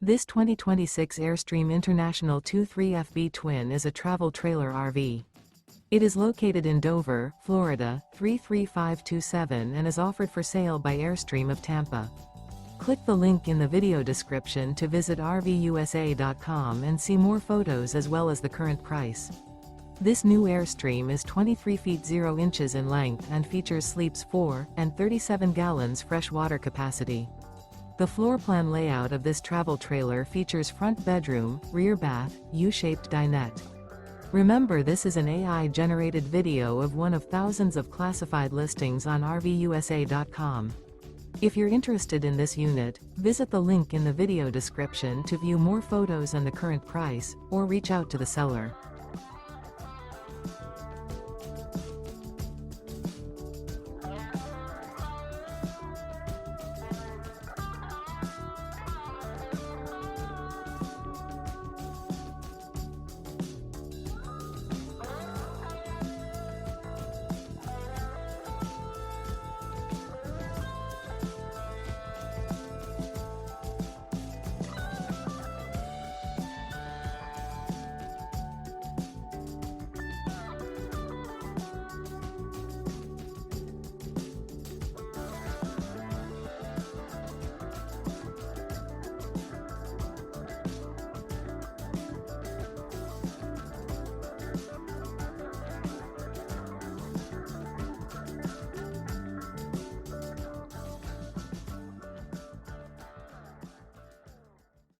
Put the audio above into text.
This 2026 Airstream International 23FB Twin is a travel trailer RV. It is located in Dover, Florida, 33527 and is offered for sale by Airstream of Tampa. Click the link in the video description to visit RVUSA.com and see more photos as well as the current price. This new Airstream is 23 feet 0 inches in length and features sleeps 4 and 37 gallons fresh water capacity. The floor plan layout of this travel trailer features front bedroom, rear bath, U-shaped dinette. Remember, this is an AI-generated video of one of thousands of classified listings on RVUSA.com. If you're interested in this unit, visit the link in the video description to view more photos and the current price, or reach out to the seller.